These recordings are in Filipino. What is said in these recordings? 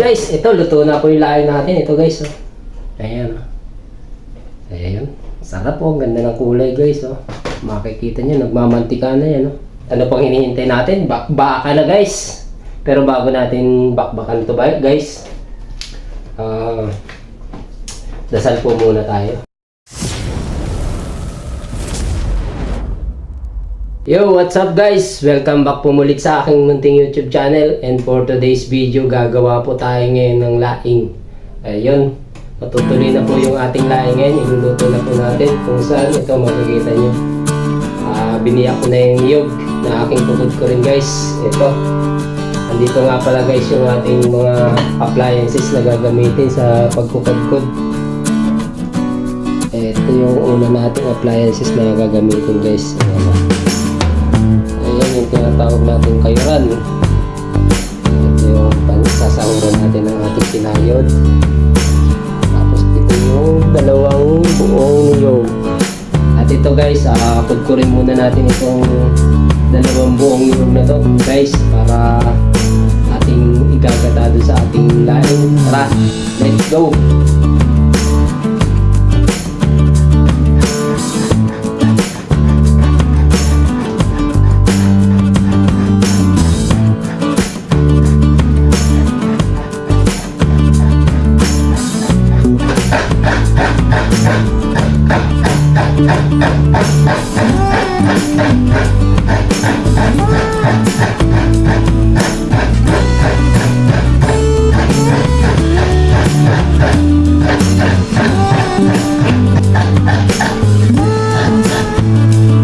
guys, ito luto na po yung laing natin. Ito guys, oh. Ayan, oh. Ayan. Sarap po, ganda ng kulay guys, oh. Makikita nyo, nagmamantika na yan, oh. Ano pang hinihintay natin? Bakbaka na guys. Pero bago natin bakbakan ito guys, dasal po muna tayo. Yo, what's up guys? Welcome back po mulit sa aking munting YouTube channel. And for today's video, gagawa po tayo ngayon ng laing. Ayun, matutuloy na po yung ating laing ngayon. Iluluto na po natin kung saan ito makikita nyo. Biniyak ko na yung niyog na aking tukod ko rin guys. Ito, andito nga pala guys yung ating mga appliances na gagamitin sa pagkukudkod. Ito yung una nating appliances na gagamitin guys. Ayan yung tinatawag natin kayuran. Ito yung pagsasahuran natin ng ating kinayod. Tapos ito yung dalawang buong niyog. At ito guys, kudkurin muna natin itong dalawang buong niyog na to guys, para ating igagatado sa ating laing. Tara, let's go!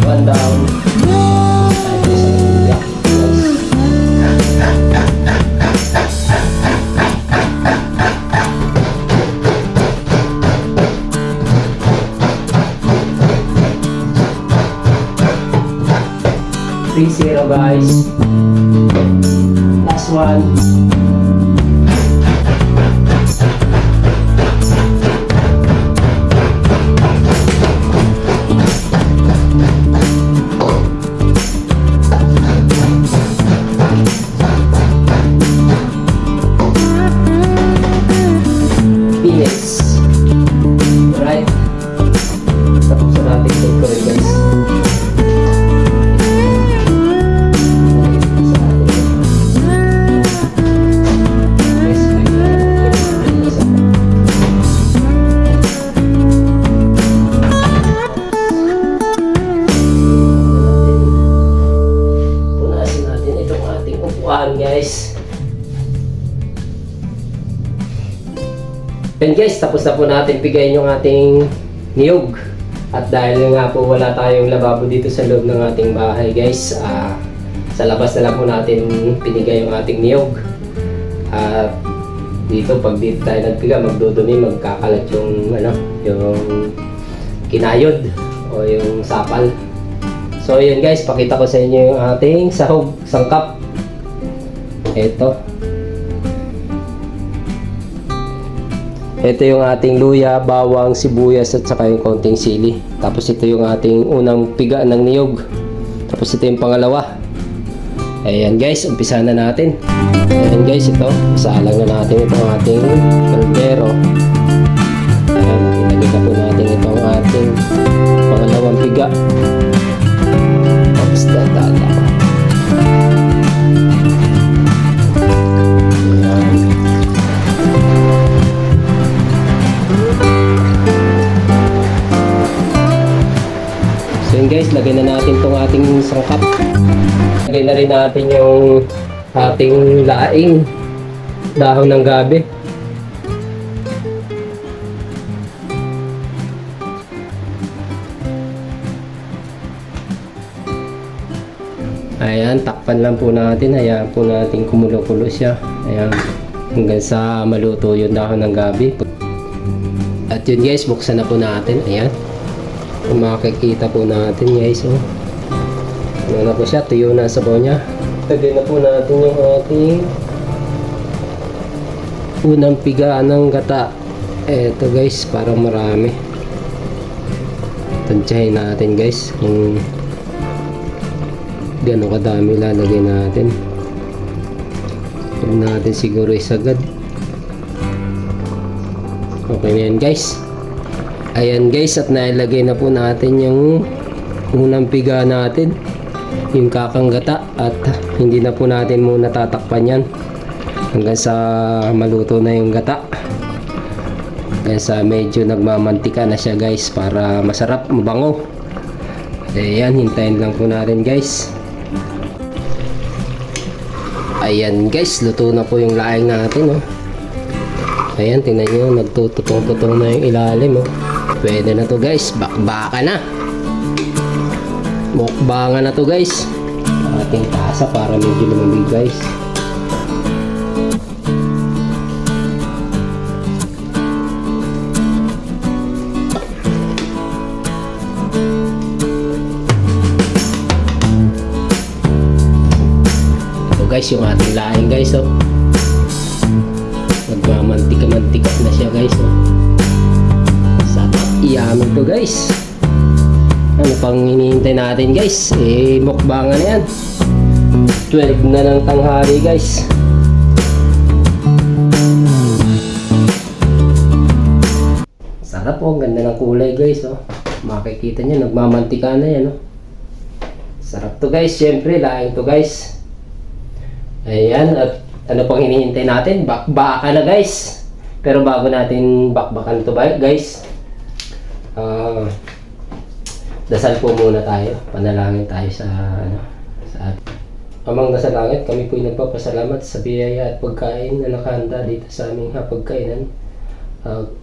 One down. Three zero guys. Last one. Minutes. Alright. Tapos na natin ito rin guys. Punasin natin itong ating upuan guys. And guys, tapos na po natin pigayin yung ating niyog. At dahil nga po wala tayong lababo dito sa loob ng ating bahay guys, sa labas na lang po natin pinigay yung ating niyog. At dito, pag dito tayo nagpiga, magdudumi, magkakalat yung yung kinayod o yung sapal. So yun guys, pakita ko sa inyo yung ating sahog, sangkap. Ito yung ating luya, bawang, sibuyas at saka yung konting sili. Tapos ito yung ating unang piga ng niyog. Tapos ito yung pangalawa. Ayan guys, umpisa na natin. Ayan guys, ito, isalang na natin itong ating kaldero. Ayan, ilagay na po natin itong ating pangalawang piga. Tapos dadala. So yun guys, lagay na natin itong ating sangkap. Lagay na rin natin yung ating laing, dahon ng gabi. Ayan, takpan lang po natin. Hayaan po natin kumulo-kulo siya. Ayan, hanggang sa maluto yung dahon ng gabi. At yun guys, buksan na po natin. Ayan, kung makikita po natin guys, oh. Ano na po siya, tuyo na sa sabaw niya. Lagay na po natin yung ating unang pigaan ng gata. Eto guys, parang marami. Tansyahin natin guys kung gano'ng kadami lalagay natin. Huwag natin siguro isagad. Okay na yan guys. Ayan guys, at nailagay na po natin yung unang piga natin, yung kakanggata, at hindi na po natin muna tatakpan yan hanggang sa maluto na yung gata, hanggang sa medyo nagmamantika na siya guys, para masarap, mabango. Ayan, hintayin lang po natin guys. Ayan guys, luto na po yung laing natin, oh. Ayan, tingnan nyo, nagtututong-tutong na yung ilalim, oh. Pwede na to guys, bakbaka na. Mukbangan na to guys. Ating tasa para medyo lumamig guys. Ito guys, yung ating laing guys, oh. Nagmamantika-mantika na siya guys, oh. Iyamin to guys. Ano pang hinihintay natin guys? Mukbangan na yan. 12 na ng tanghali guys. Sarap, oh. Ganda ng kulay guys, oh. Makikita nyo, nagmamantika na yan, oh. Sarap to guys. Siyempre, laing to guys. Ayan, at ano pang hinihintay natin? Bakbaka na guys. Pero bago natin bakbakan to guys, dasal po muna tayo. Panalangin tayo sa atin. Amang nasa langit, kami po'y nagpapasalamat sa biyaya at pagkain na nakahanda dito sa aming hapagkainan.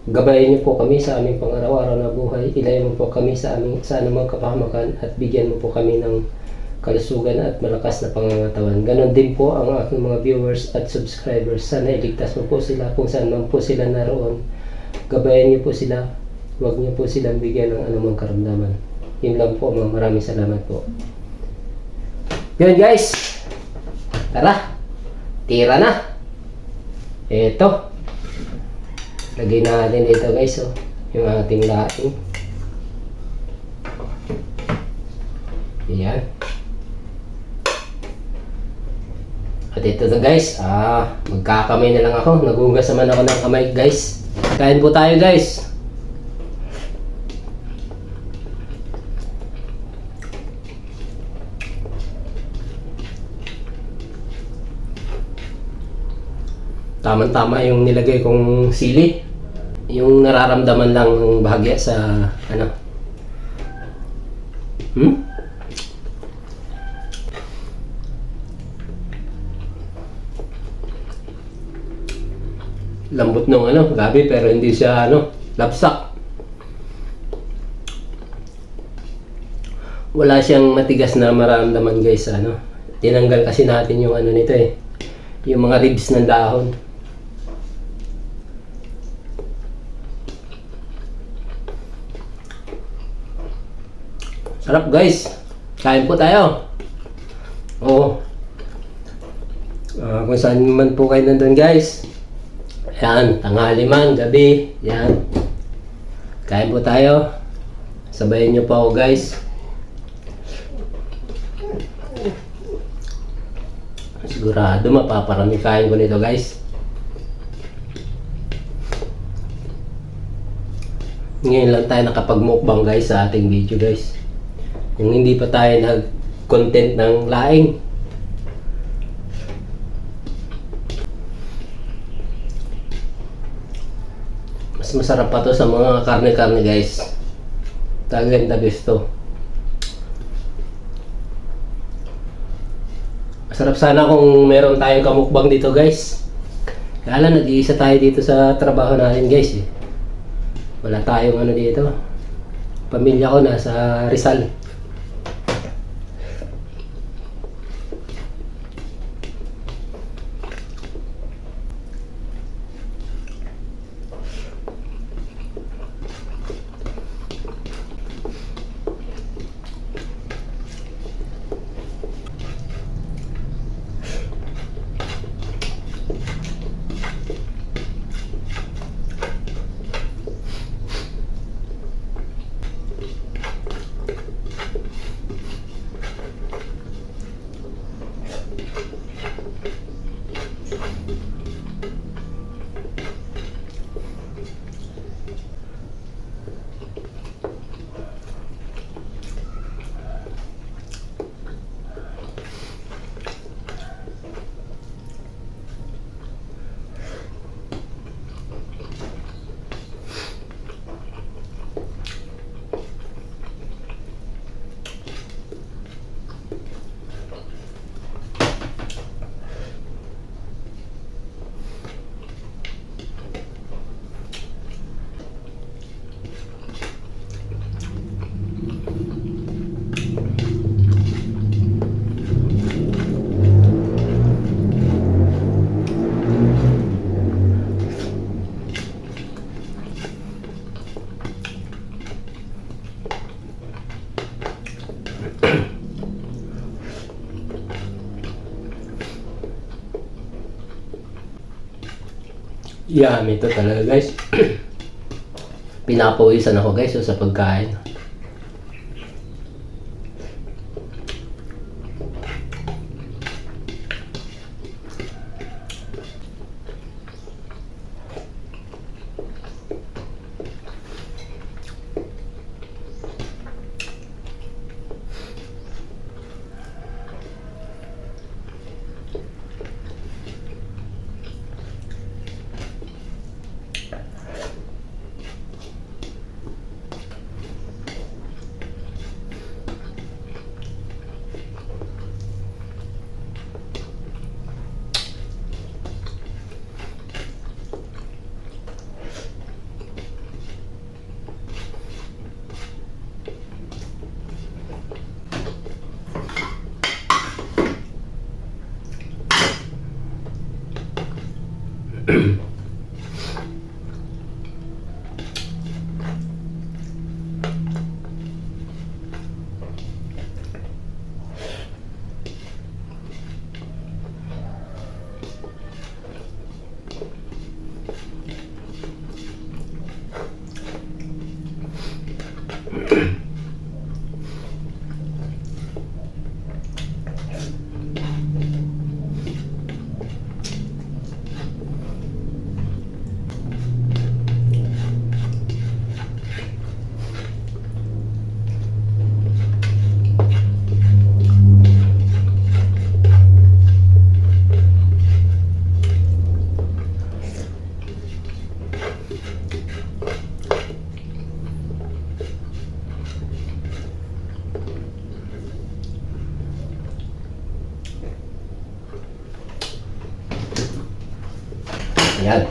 Gabayan niyo po kami sa aming pang-araw-araw na buhay. Ilayan mo po kami sa anumang kapahamakan at bigyan mo po kami ng kalusugan at malakas na pangangatawan. Ganon din po ang aking mga viewers at subscribers. Sana iligtas mo po sila kung saan man po sila naroon. Gabayan niyo po sila. Huwag niyo po silang bigyan ng anumang karamdaman. Yun lang po, maraming salamat po. Yun guys, tara, tira na. Eto, lagay natin dito guys, oh, yung ating laing. Ayan. At ito na guys, magkakamay na lang ako. Nagugas naman ako ng kamay guys. Kain po tayo guys. Tama-tama yung nilagay kong sili. Yung nararamdaman lang ng bahagya sa lambot nung gabi, pero hindi siya lapsak. Wala siyang matigas na mararamdaman guys, tinanggal kasi natin yung nito yung mga ribs ng dahon. Sarap guys. Kain po tayo. Oo. Kung saan man po kayo nandun guys. Ayan, tanghali man, gabi. Ayan. Kain po tayo. Sabayan nyo pa ako guys. Sigurado mapaparami kain ko nito guys. Ngayon lang tayo nakapag-mukbang guys sa ating video guys. Kung hindi pa tayo nag-content ng laing. Mas masarap pa to sa mga karne-karne guys. Talagang the best to. Masarap sana kung meron tayong kamukbang dito guys. Kaya lang nag-iisa tayo dito sa trabaho natin guys. Wala tayong dito. Pamilya ko nasa Rizal. Yummy ito talaga guys. Pinapawisan ako guys sa pagkain. Ayan.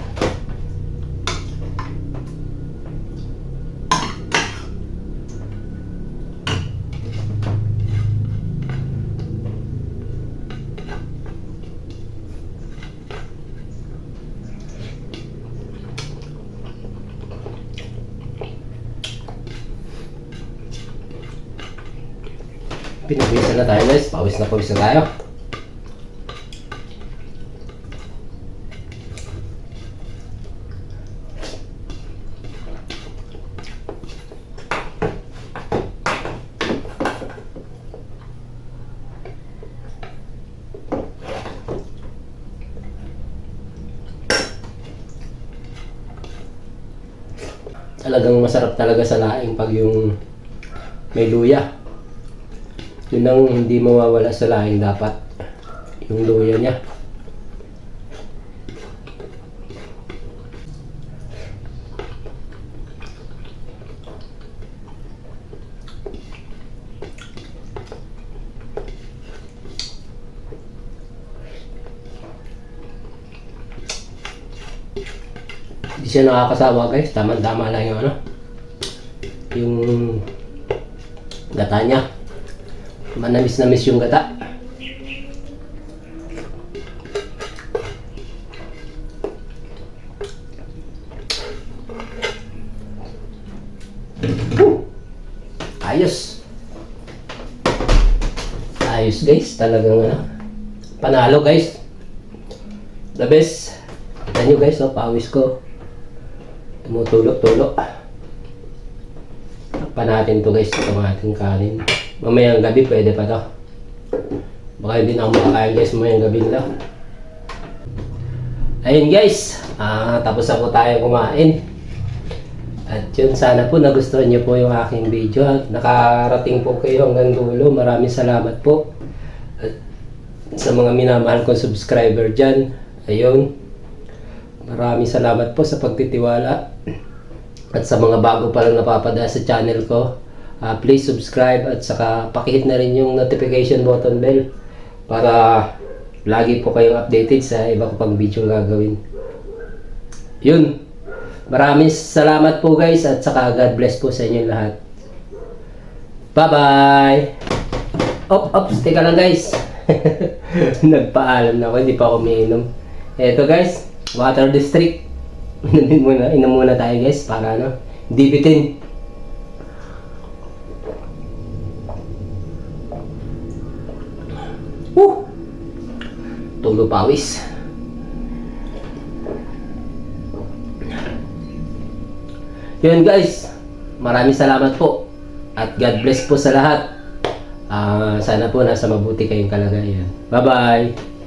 Pinawisan na tayo guys. Pawis na tayo. Talagang masarap talaga sa laing pag yung may luya. Yun ang hindi mawawala sa laing dapat. Yung luya niya. Hindi siya nakakasawa guys, tama-tama lang yung yung gata niya. Manamis-namis yung gata. Ayos. Ayos guys, talagang panalo guys. The best. Kita nyo guys, pawis ko. Tumutulog-tulog. Takpan natin to guys, itong ating kanin. Mamayang gabi pwede pa to. Baka hindi na ako makakain guys mamayang gabi nila. Ayun guys, tapos ako tayo kumain. At yun, sana po nagustuhan niyo po yung aking video. At nakarating po kayo hanggang dulo. Maraming salamat po. At sa mga minamahal kong subscriber dyan, ayun, maraming salamat po sa pagtitiwala. At sa mga bago pa lang napapadala sa channel ko, please subscribe at saka pakihit na rin yung notification button bell para lagi po kayong updated sa iba ko pang video gagawin. Yun. Maraming salamat po guys at saka God bless po sa inyo lahat. Bye-bye! Teka lang guys. Nagpaalam na ako, hindi pa ako umiinom. Eto guys, Water District. Inom muna tayo guys para hindi bitin. Tulo pawis. Yun guys, maraming salamat po. At God bless po sa lahat. Sana po nasa mabuti kayong kalagayan. Bye-bye!